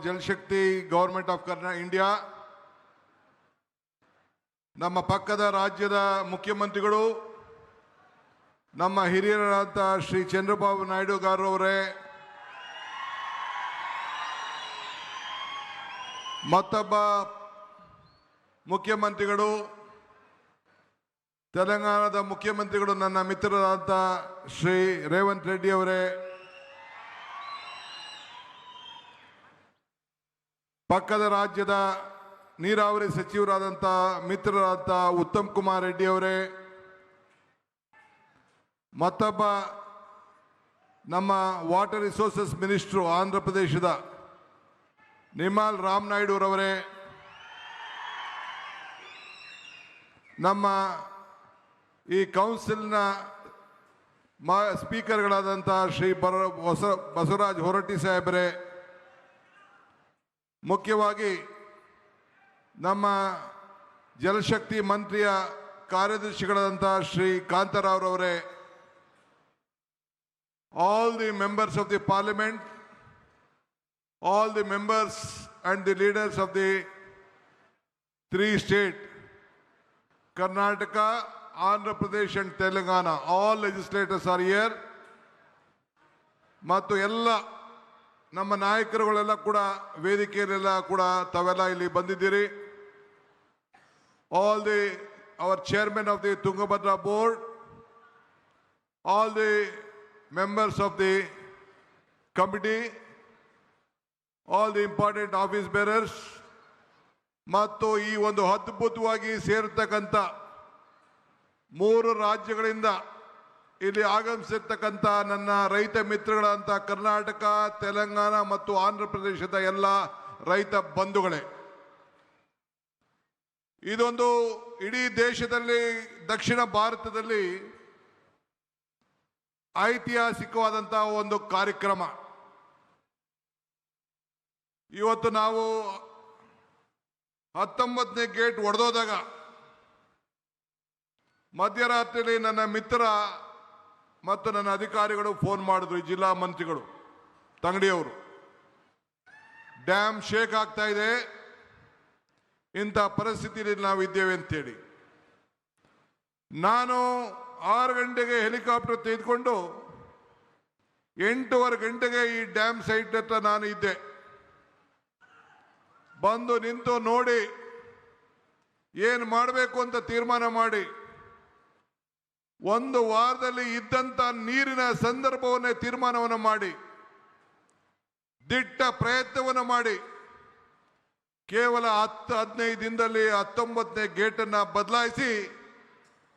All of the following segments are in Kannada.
ಜಲಶಕ್ತಿ ಗವರ್ಮೆಂಟ್ ಆಫ್ ಇಂಡಿಯಾ, ನಮ್ಮ ಪಕ್ಕದ ರಾಜ್ಯದ ಮುಖ್ಯಮಂತ್ರಿಗಳು, ನಮ್ಮ ಹಿರಿಯರಾದ ಶ್ರೀ ಚಂದ್ರಬಾಬು ನಾಯ್ಡು ಅವರೇ, ಮತ್ತೊಬ್ಬ ಮುಖ್ಯಮಂತ್ರಿಗಳು, ತೆಲಂಗಾಣದ ಮುಖ್ಯಮಂತ್ರಿಗಳು, ನನ್ನ ಮಿತ್ರರಾದ ಶ್ರೀ ರೇವಂತ್ ರೆಡ್ಡಿ ಅವರೇ, ಪಕ್ಕದ ರಾಜ್ಯದ ನೀರಾವರಿ ಸಚಿವರಾದಂಥ ಮಿತ್ರರಾದ ಉತ್ತಮ್ ಕುಮಾರ್ ರೆಡ್ಡಿ ಅವರೇ, ಮತ್ತೊಬ್ಬ ನಮ್ಮ ವಾಟರ್ ರಿಸೋರ್ಸಸ್ ಮಿನಿಸ್ಟ್ರು ಆಂಧ್ರ ಪ್ರದೇಶದ ನಿಮಾಲ್ ರಾಮ್ ನಾಯ್ಡುರವರೇ, ನಮ್ಮ ಈ ಕೌನ್ಸಿಲ್ನ ಸ್ಪೀಕರ್ಗಳಾದಂಥ ಶ್ರೀ ಬಸವರಾಜ್ ಹೊರಟ್ಟಿ ಸಾಹೇಬರೇ, ಮುಖ್ಯವಾಗಿ ನಮ್ಮ ಜಲಶಕ್ತಿ ಮಂತ್ರಿಯ ಕಾರ್ಯದರ್ಶಿಗಳಾದಂಥ Shri ಕಾಂತರಾವ್ರವರೇ, all the members of the parliament, all the members and the leaders of the three states, Karnataka, Andhra Pradesh and Telangana, all legislators are here. ಮತ್ತು ಎಲ್ಲ ನಮ್ಮ ನಾಯಕರುಗಳೆಲ್ಲ ಕೂಡ ವೇದಿಕೆಯಲ್ಲೆಲ್ಲ ಕೂಡ ತಾವೆಲ್ಲ ಇಲ್ಲಿ ಬಂದಿದ್ದೀರಿ. all the our chairman of the Tungabhadra board, all the members of the committee, all the important office bearers, ಮತ್ತು ಈ ಒಂದು ಅದ್ಭುತವಾಗಿ ಸೇರತಕ್ಕಂಥ 3 ರಾಜ್ಯಗಳಿಂದ ಇಲ್ಲಿ ಆಗಮಿಸಿರ್ತಕ್ಕಂಥ ನನ್ನ ರೈತ ಮಿತ್ರಗಳಂತ ಕರ್ನಾಟಕ, ತೆಲಂಗಾಣ ಮತ್ತು ಆಂಧ್ರ ಪ್ರದೇಶದ ಎಲ್ಲ ರೈತ ಬಂಧುಗಳೇ, ಇದೊಂದು ಇಡೀ ದೇಶದಲ್ಲಿ, ದಕ್ಷಿಣ ಭಾರತದಲ್ಲಿ ಐತಿಹಾಸಿಕವಾದಂತಹ ಒಂದು ಕಾರ್ಯಕ್ರಮ. ಇವತ್ತು ನಾವು 19ನೇ ಗೇಟ್ ಒಡೆದೋದಾಗ ಮಧ್ಯರಾತ್ರಿಯಲ್ಲಿ ನನ್ನ ಮಿತ್ರ ಮತ್ತು ನನ್ನ ಅಧಿಕಾರಿಗಳು ಫೋನ್ ಮಾಡಿದ್ರು, ಜಿಲ್ಲಾ ಮಂತ್ರಿಗಳು ತಂಗಡಿಯವರು, ಡ್ಯಾಮ್ ಶೇಕ್ ಆಗ್ತಾ ಇದೆ, ಇಂಥ ಪರಿಸ್ಥಿತಿಯಲ್ಲಿ ನಾವಿದ್ದೇವೆ ಅಂತೇಳಿ. ನಾನು 6 ಗಂಟೆಗೆ ಹೆಲಿಕಾಪ್ಟರ್ ತೆಗೆದುಕೊಂಡು 8:15 ಗಂಟೆಗೆ ಈ ಡ್ಯಾಮ್ ಸೈಟ್ ಹತ್ರ ನಾನು ಇದ್ದೆ. ಬಂದು ನಿಂತು ನೋಡಿ ಏನು ಮಾಡಬೇಕು ಅಂತ ತೀರ್ಮಾನ ಮಾಡಿ 1 ವಾರದಲ್ಲಿ ಇದ್ದಂಥ ನೀರಿನ ಸಂದರ್ಭವನ್ನೇ ತೀರ್ಮಾನವನ್ನು ಮಾಡಿ ದಿಟ್ಟ ಪ್ರಯತ್ನವನ್ನು ಮಾಡಿ ಕೇವಲ 10-15 ದಿನದಲ್ಲಿ 19ನೇ ಗೇಟನ್ನು ಬದಲಾಯಿಸಿ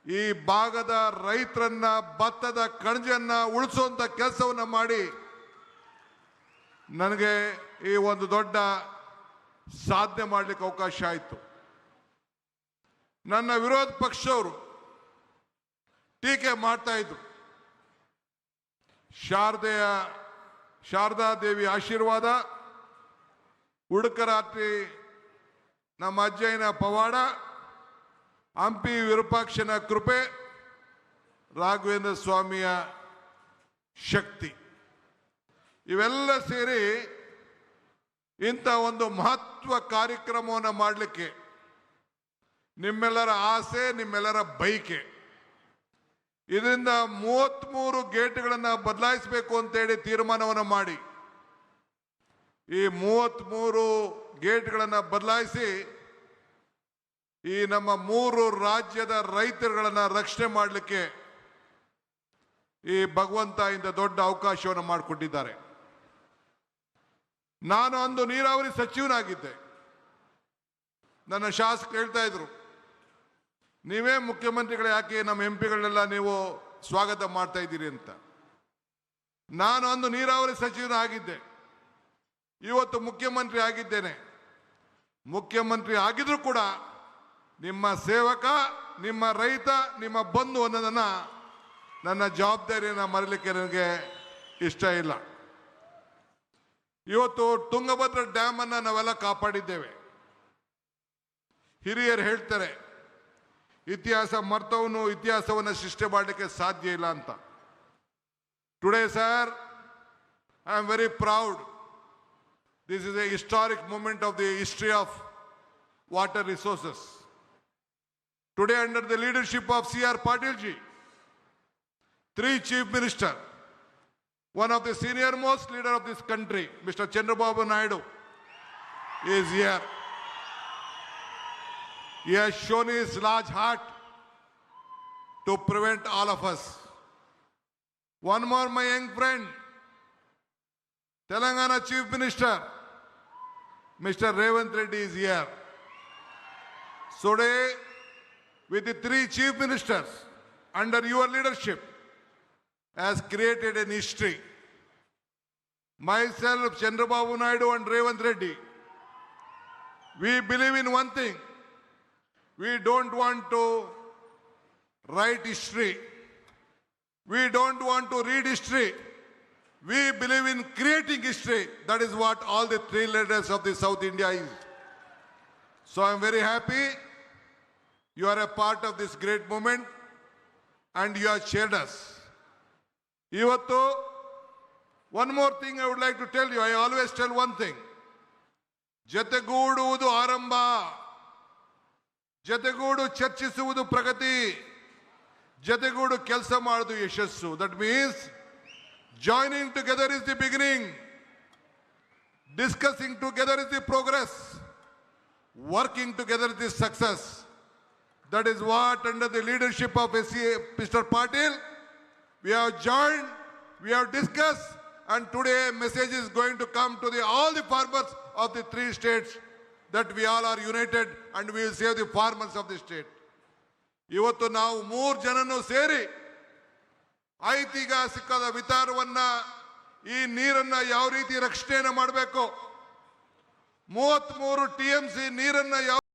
ಈ ಭಾಗದ ರೈತರನ್ನ, ಭತ್ತದ ಕಣಜನ್ನ ಉಳಿಸುವಂತ ಕೆಲಸವನ್ನು ಮಾಡಿ ನನಗೆ ಈ ಒಂದು ದೊಡ್ಡ ಸಾಧನೆ ಮಾಡಲಿಕ್ಕೆ ಅವಕಾಶ ಆಯಿತು. ನನ್ನ ವಿರೋಧ ಪಕ್ಷದವರು ಟೀಕೆ ಮಾಡ್ತಾ ಇದ್ರು. ಶಾರದಾ ದೇವಿ ಆಶೀರ್ವಾದ, ಉಡುಕರಾತ್ರಿ ನಮ್ಮ ಅಜ್ಜಯ್ಯನ ಪವಾಡ, ಹಂಪಿ ವಿರೂಪಾಕ್ಷನ ಕೃಪೆ, ರಾಘವೇಂದ್ರ ಸ್ವಾಮಿಯ ಶಕ್ತಿ, ಇವೆಲ್ಲ ಸೇರಿ ಇಂಥ ಒಂದು ಮಹತ್ವ ಕಾರ್ಯಕ್ರಮವನ್ನು ಮಾಡಲಿಕ್ಕೆ ನಿಮ್ಮೆಲ್ಲರ ಆಸೆ, ನಿಮ್ಮೆಲ್ಲರ ಬಯಕೆ. ಇದರಿಂದ 33 ಗೇಟ್ಗಳನ್ನು ಬದಲಾಯಿಸಬೇಕು ಅಂತೇಳಿ ತೀರ್ಮಾನವನ್ನು ಮಾಡಿ ಈ 33 ಗೇಟ್ಗಳನ್ನು ಬದಲಾಯಿಸಿ ಈ ನಮ್ಮ 3 ರಾಜ್ಯದ ರೈತರುಗಳನ್ನು ರಕ್ಷಣೆ ಮಾಡಲಿಕ್ಕೆ ಈ ಭಗವಂತ ಇಂಥ ದೊಡ್ಡ ಅವಕಾಶವನ್ನು ಮಾಡಿಕೊಟ್ಟಿದ್ದಾರೆ. ನಾನು ಅಂದು ನೀರಾವರಿ ಸಚಿವನಾಗಿದ್ದೆ. ನನ್ನ ಶಾಸಕರು ಹೇಳ್ತಾ ಇದ್ರು, ನೀವೇ ಮುಖ್ಯಮಂತ್ರಿಗಳು, ಯಾಕೆ ನಮ್ಮ ಎಂಪಿಗಳನ್ನೆಲ್ಲ ನೀವು ಸ್ವಾಗತ ಮಾಡ್ತಾ ಇದ್ದೀರಿ ಅಂತ. ನಾನು ಅಂದು ನೀರಾವರಿ ಸಚಿವನಾಗಿದ್ದೆ, ಇವತ್ತು ಮುಖ್ಯಮಂತ್ರಿ ಆಗಿದ್ದೇನೆ. ಮುಖ್ಯಮಂತ್ರಿ ಆಗಿದ್ರು ಕೂಡ ನಿಮ್ಮ ಸೇವಕ, ನಿಮ್ಮ ರೈತ, ನಿಮ್ಮ ಬಂಧು ಅನ್ನೋದನ್ನ, ನನ್ನ ಜವಾಬ್ದಾರಿಯನ್ನು ಮರಲಿಕ್ಕೆ ನನಗೆ ಇಷ್ಟ ಇಲ್ಲ. ಇವತ್ತು ತುಂಗಭದ್ರಾ ಡ್ಯಾಮ್ ಅನ್ನ ನಾವೆಲ್ಲ ಕಾಪಾಡಿದ್ದೇವೆ. ಹಿರಿಯರು ಹೇಳ್ತಾರೆ, ಇತಿಹಾಸ ಮರ್ತವನು ಇತಿಹಾಸವನ್ನು ಸೃಷ್ಟಿ ಮಾಡಲಿಕ್ಕೆ ಸಾಧ್ಯ ಇಲ್ಲ ಅಂತ. Today sir, I am very proud This is a historic moment of the history of water resources. Today, under the leadership of C.R. Patil ji, 3 chief ministers, one of the senior most leader of this country, Mr. Chandrababu Naidu, is here. He has shown his large heart to prevent all of us. One more, my young friend, Telangana Chief Minister, Mr. Revant Reddy is here. So today, with the 3 chief ministers, under your leadership, has created an history. Myself, Chandrababu Naidu and Revant Reddy, we believe in one thing. We don't want to write history. We don't want to read history. We believe in creating history. That is what all the 3 leaders of the South India is. So I am very happy you are a part of this great moment and you have shared us. Ivattu, one more thing I would like to tell you. I always tell one thing. ಜತೆಗೂಡುವುದು ಆರಂಭ, ಜತೆಗೂಡು ಚರ್ಚಿಸುವುದು ಪ್ರಗತಿ, ಜತೆಗೂಡು ಕೆಲಸ ಮಾಡುವುದು ಯಶಸ್ಸು. That means joining together is the beginning, discussing together is the progress, working together is the success. That is what, under the leadership of Mr. Patil, we have joined, we have discussed, and today a message is going to come to all the farmers of the 3 states that we all are united and we will save the farmers of the state. ಇವತ್ತು ನಾವು 3 ಜನನು ಸೇರಿ ಐತಿಗ ಸಿಕ್ಕದ ವಿಚಾರವನ್ನ, ಈ ನೀರನ್ನ ಯಾವ ರೀತಿ ರಕ್ಷಣೆಯನ್ನು ಮಾಡಬೇಕು, 33 TMC ನೀರನ್ನ ಯಾವ